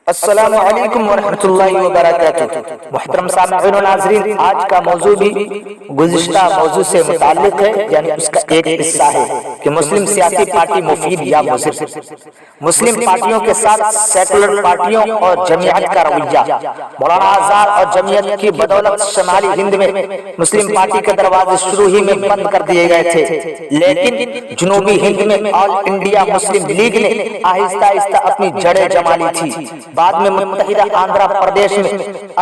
السلام علیکم ورحمۃ اللہ وبرکاتہ۔ محترم سامعین و ناظرین، آج کا موضوع بھی گزشتہ موضوع سے متعلق ہے، یعنی اس کا ایک حصہ ہے کہ مسلم سیاسی پارٹی مفید یا مضر۔ مسلم پارٹیوں کے ساتھ سیکولر پارٹیوں اور جمعیت کا رویہ۔ مولانا آزاد اور جمعیت کی بدولت شمالی ہند میں مسلم پارٹی کے دروازے شروع ہی میں بند کر دیے گئے تھے، لیکن جنوبی ہند میں آل انڈیا مسلم لیگ نے آہستہ آہستہ اپنی جڑیں جما لی تھی۔ بعد میں متحدہ آندھرا پردیش میں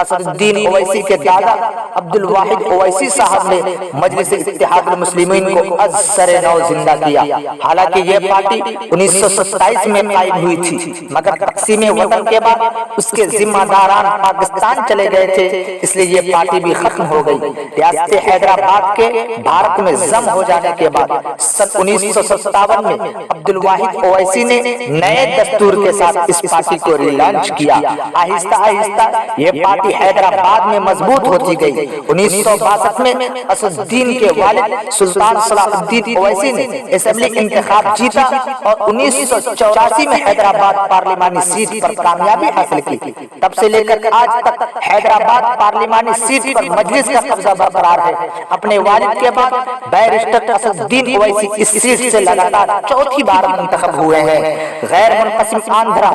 اسد الدین اویسی کے دادا عبد الواحد اویسی صاحب نے مجلس اتحاد المسلمین کو از سر نو زندہ کیا۔ حالانکہ یہ پارٹی 1927 میں قائم ہوئی تھی، مگر تقسیم وطن کے بعد اس کے ذمہ داران پاکستان چلے گئے تھے، اس لیے یہ پارٹی بھی ختم ہو گئی۔ ریاست حیدرآباد کے بھارت میں ضم ہو جانے کے بعد سن 1957 میں عبد الواحد اویسی نے نئے دستور کے ساتھ اس پارٹی کو ریلانچ کیا۔ آہستہ آہستہ یہ پارٹی حیدرآباد میں مضبوط ہوتی گئی۔ 1962 میں اسد الدین کے والد سلطان صلاح الدین اویسی نے اسمبلی انتخاب جیتا اور 1984 میں حیدرآباد پارلیمانی سیٹ پر کامیابی حاصل کی۔ تب سے لے کر آج تک حیدرآباد پارلیمانی سیٹ پر مجلس کا قبضہ برقرار ہے۔ اپنے والد کے بعد بیرسٹر اسد الدین اویسی اس سیٹ سے لگاتار چوتھی بار منتخب ہوئے ہیں۔ غیر منقسم آندھرا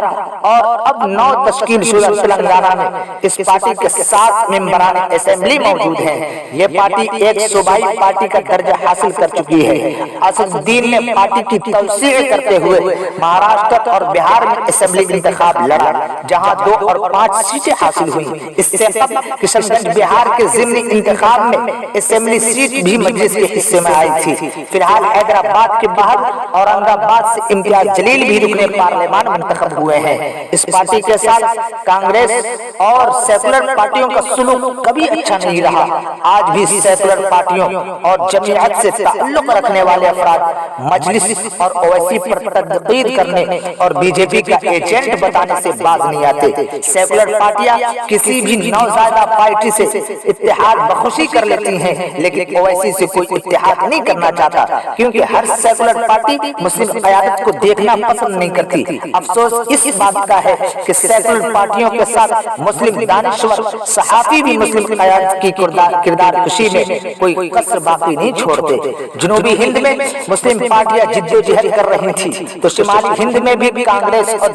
اور اب نو تشکیل شدہ تلنگانہ میں اس پارٹی کے 7 ممبران اسمبلی موجود ہیں۔ یہ پارٹی ایک صوبائی پارٹی کا درجہ حاصل کر چکی ہے۔ اسد الدین نے پارٹی کی توسیع کرتے ہوئے مہاراشٹر اور بہار میں اسمبلی انتخاب لڑا، جہاں 2 اور 5 سیٹیں حاصل ہوئیں۔ اس سے قبل کشن گنج بہار کے ضمنی انتخاب میں اسمبلی سیٹ بھی مجلس کے حصے میں آئی تھی۔ فی الحال حیدرآباد کے باہر اورنگ آباد سے امتیاز جلیل بھی رکن پارلیمان منتخب ہوئے ہیں۔ اس پارٹی کے ساتھ کانگریس اور سیکولر پارٹیوں کا سلوک کبھی اچھا نہیں رہا۔ آج بھی سیکولر پارٹیوں اور جمعیت سے تعلق رکھنے والے افراد مجلس اور اویسی پر تنقید کرنے اور بی جے پی کا ایجنٹ بتانے سے باز نہیں آتے۔ سیکولر پارٹیاں کسی بھی نوزائیدہ پارٹی سے اتحاد بخوشی کر لیتی ہیں، لیکن اویسی سے کوئی اتحاد نہیں کرنا چاہتا، کیونکہ ہر سیکولر پارٹی مسلم قیادت کو دیکھنا پسند نہیں کرتی۔ افسوس اس بات کا ہے کہ سیکولر پارٹیوں کے ساتھ مسلم دانشور صحافی بھی مسلم قیادت کی کردار کشی میں کوئی کسر باقی نہیں چھوڑتے۔ جنوبی ہند میں مسلم پارٹیاں جدوجہد کر رہی تھی تو شمالی ہند میں بھی کانگریس اور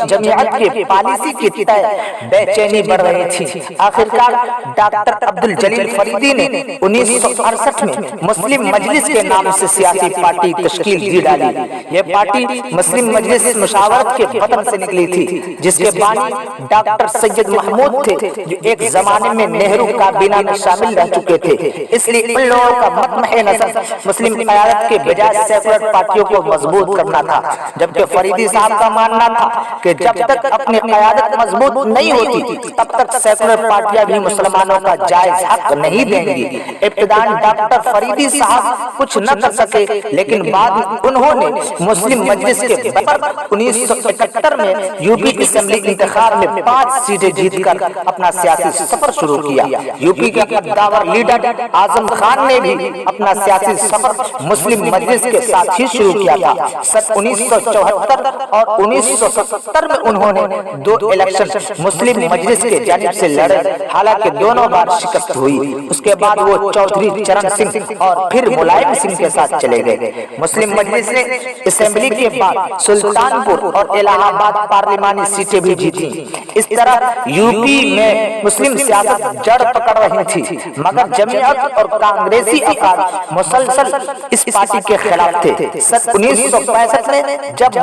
جمعیت کی پالیسی کی تئیں بے چینی بڑھ رہی تھی۔ آخرکار ڈاکٹر عبد الجلیل فریدی نے 1968 میں مسلم مجلس کے نام سے سیاسی پارٹی تشکیل دی ڈالی۔ یہ پارٹی مسلم مجلس مشاورت کے وطن سے نکلی تھی، جس کے بانی ڈاکٹر سید محمود تھے، جو ایک زمانے میں نہرو کابینہ میں شامل رہ چکے تھے۔ اس لیے ان لوگوں کا مطمح نظر مسلم قیادت کے بجائے سیکولر پارٹیوں کو مضبوط کرنا تھا، جبکہ فریدی صاحب کا ماننا تھا کہ جب تک اپنی قیادت مضبوط نہیں ہوتی تب تک سیکولر پارٹیاں بھی مسلمانوں کا جائز حق نہیں دیں گی۔ ابتداءً ڈاکٹر فریدی صاحب کچھ نہ کر سکے، لیکن بعد میں انہوں نے مسلم مجلس کے بطور 1971 میں یو پی اسمبلی انتخاب میں 5 سیٹیں جیت کر اپنا سیاسی سفر شروع کیا۔ یو پی کا قداور لیڈر اعظم خان نے بھی اپنا سیاسی سفر مسلم مجلس کے ساتھ ہی شروع کیا تھا۔ سن 1974 اور 1970 میں انہوں نے 2 الیکشن مسلم مجلس کے جانب سے لڑے، حالانکہ دونوں بار شکست ہوئی۔ اس کے بعد وہ چودھری چرن سنگھ اور پھر ملائم سنگھ کے ساتھ چلے گئے۔ مسلم مجلس نے اسمبلی کے بعد سلطان پور اور الہ آباد پارلیمانی سیٹیں بھی جیتی۔ اس طرح یو پی میں مسلم سیاست جڑ پکڑ رہی تھی، مگر جمعیت اور کانگریسی افراد مسلسل اس پارٹی کے خلاف تھے۔ سن 1965 میں جب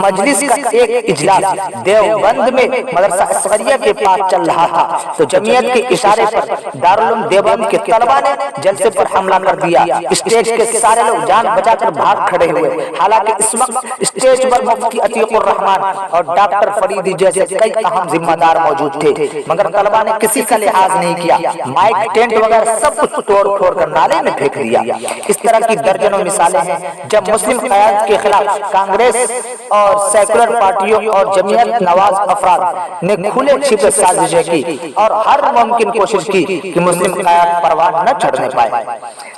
مجلس کا ایک اجلاس دیوبند میں مدرسہ اصغریہ کے پاس چل رہا تھا تو جمعیت کے اشارے پر دارالعلوم دیوبند کے طلباء نے جلسے پر حملہ کر دیا۔ اسٹیج کے سارے لوگ جان بچا کر بھاگ کھڑے ہوئے، حالانکہ اس وقت اسٹیج پر مفتی عتیق الرحمان اور ڈاکٹر فریدی جیسے کئی اہم ذمہ دار موجود تھے، مگر طلبا نے کسی کا لحاظ نہیں کیا، مائک ٹینٹ وغیرہ سب کچھ توڑ پھوڑ کر نالے میں پھینک دیا۔ اس طرح کی درجنوں مثالیں ہیں جب مسلم قیادت کے خلاف کانگریس اور سیکولر پارٹیوں اور جمعیت نواز افراد نے کھلے چھپے سازشیں کی اور ہر ممکن کوشش کی کہ مسلم قیادت پروان نہ چڑھنے پائے۔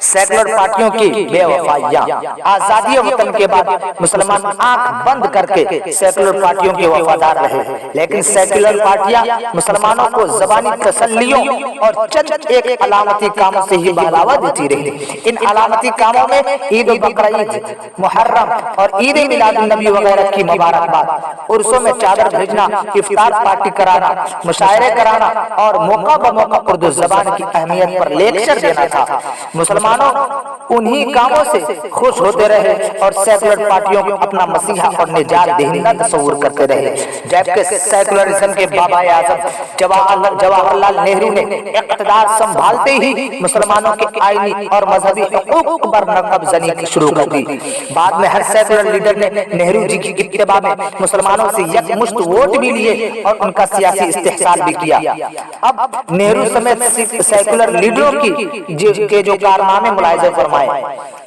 سیکولر پارٹیوں کی بے وفائیاں، آزادی وطن کے بعد مسلمان آنکھ بند کر کے سیکولر پارٹیوں کے وفادار رہے، لیکن سیکولر پارٹیاں مسلمانوں کو زبانی تسلیوں اور چند ایک علامتی کاموں سے ہی بہلاوا دیتی رہی۔ ان علامتی کاموں میں عید بقرعید، محرم اور عید میلاد النبی وغیرہ کی مبارکباد، عرسوں میں چادر بھیجنا، افطار پارٹی کرانا، مشاعرے کرانا اور موقع بموقع اردو زبان کی اہمیت پر لیکچر دینا تھا۔ مسلمانوں انہی کاموں سے خوش ہوتے رہے اور سیکولر پارٹیوں کو اپنا مسیحا اور نجات دہندہ تصور کرتے رہے، جبکہ سیکولرزم کے بابا اعظم جواہر لال نہرو نے اقتدار سنبھالتے ہی مسلمانوں کے آئینی اور مذہبی حقوق پر نقب زنی شروع کر دی۔ بعد میں ہر سیکولر لیڈر نے نہرو جی کی اتباع میں مسلمانوں سے یک مشت ووٹ بھی لیے اور ان کا سیاسی استحصال بھی کیا۔ اب نہرو سمیت سیکولر لیڈروں کے جو کارنامے ملاحظہ فرمائے۔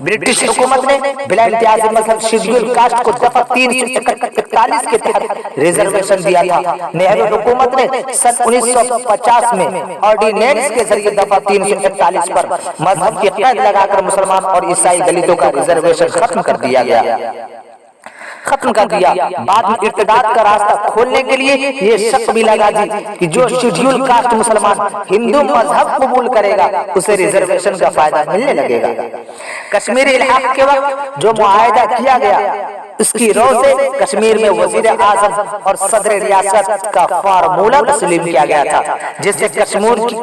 برٹش حکومت نے بلا امتیاز مذہب شیڈول کاسٹ کو دفعہ 341 کے تحت ریزرویشن دیا تھا۔ نہرو حکومت نے سن 1950 میں آرڈیننس کے ذریعے دفعہ 341 پر مذہب کی قید لگا کر مسلمان اور عیسائی دلتوں کا ریزرویشن ختم کر دیا۔ بعد میں ارتداد کا راستہ کھولنے کے لیے یہ شرط بھی لگا دی کہ جو شیڈول کاسٹ مسلمان ہندو مذہب قبول کرے گا اسے ریزرویشن کا فائدہ ملنے لگے گا۔ کشمیری الحاق کے وقت جو معاہدہ کیا گیا اس کی رو سے کشمیر میں وزیر اعظم اور صدر ریاست کا فارمولہ تسلیم کیا گیا تھا جس سے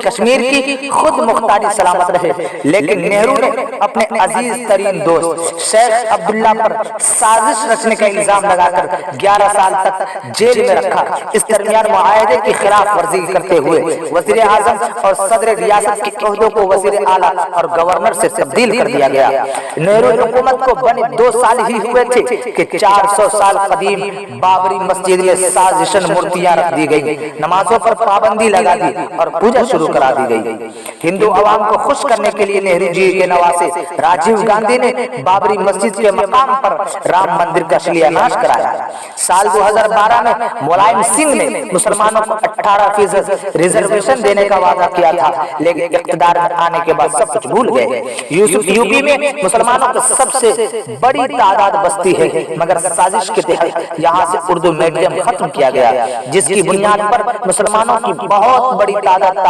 کشمیر کی خود مختاری سلامت رہے، لیکن نہرو نے اپنے عزیز ترین دوست شیخ عبداللہ پر سازش رچنے کا الزام لگا کر 11 سال تک جیل میں رکھا۔ اس درمیان معاہدے کی خلاف ورزی کرتے ہوئے وزیر اعظم اور صدر ریاست کے عہدوں کو وزیر اعلیٰ اور گورنر سے تبدیل کر دیا گیا۔ نہرو حکومت کو بنے 2 سال ہی ہوئے تھے کہ 400 سال قدیم بابری مسجد میں سازشن مورتیاں رکھ دی گئی، نمازوں پر پابندی لگا دی اور پوجا شروع کرا دی گئی۔ ہندو عوام کو خوش کرنے کے لیے نہرو جی کے نواسے راجیو گاندھی نے بابری مسجد کے مقام پر رام مندر کا شلیاناش کرایا۔ سال 2012 میں ملائم سنگھ نے مسلمانوں کو 18% ریزرویشن دینے کا وعدہ کیا تھا، لیکن اقتدار میں آنے کے بعد سب کچھ بھول گئے۔ یوپی میں مسلمانوں کی سب سے بڑی تعداد بستی ہے، مگر سازش کے تحت یہاں سے اردو میڈیم ختم کیا گیا، جس کی بنیاد پر مسلمانوں کی بہت بڑی تعداد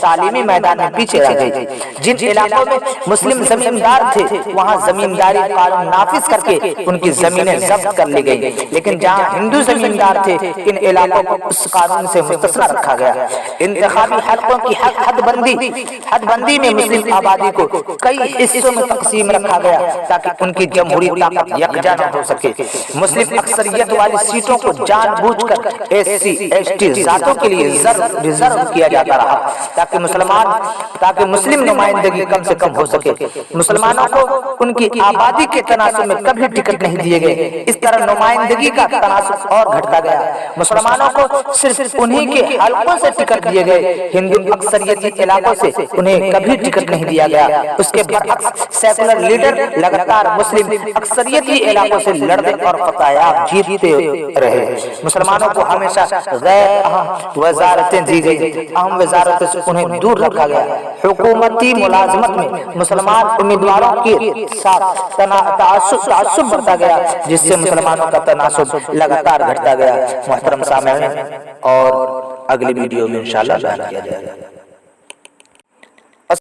تعلیمی میدان میں پیچھے رہ گئی۔ جن علاقوں میں مسلم زمیندار تھے وہاں زمینداری قانون نافذ کر کے ان کی زمینیں ضبط کر لی گئی، لیکن جہاں ہندو زمیندار تھے ان علاقوں کو اس قانون سے مستثنی رکھا گیا۔ انتخابی حلقوں کی حد بندی میں مسلم آبادی کو کئی حصوں میں تقسیم رکھا گیا تاکہ ان کی جمہوری طاقت یکجا نہ ہو سکے۔ مسلم اکثریت والی سیٹوں کو جان بوجھ کر SC ST ذاتوں کے لیے ریزرو کیا جاتا رہا تاکہ مسلم نمائندگی کم سے کم ہو سکے۔ مسلمانوں کو ان کی آبادی کے تناسب میں کبھی ٹکٹ نہیں دیے گئے، اس طرح نمائندگی کا تناسب اور گھٹتا گیا۔ مسلمانوں کو صرف انہی کے حلقوں سے ٹکٹ دیے گئے، ہندو اکثریتی علاقوں سے انہیں کبھی ٹکٹ نہیں دیا گیا۔ اس کے برعکس سیکولر لیڈر لگاتار مسلم اکثریتی علاقوں سے لڑتے اور فتحیات جیتتے رہے۔ مسلمانوں کو ہمیشہ غیر اہم وزارتیں دی گئی، اہم وزارتوں سے انہیں دور رکھا گیا۔ حکومتی ملازمت میں مسلمان امیدواروں کے ساتھ تعصب برتا گیا، جس سے مسلمانوں کا تناسب لگاتار گھٹتا گیا۔ محترم سامعین، اور اگلی ویڈیو میں انشاءاللہ بیان کیا جائے گا۔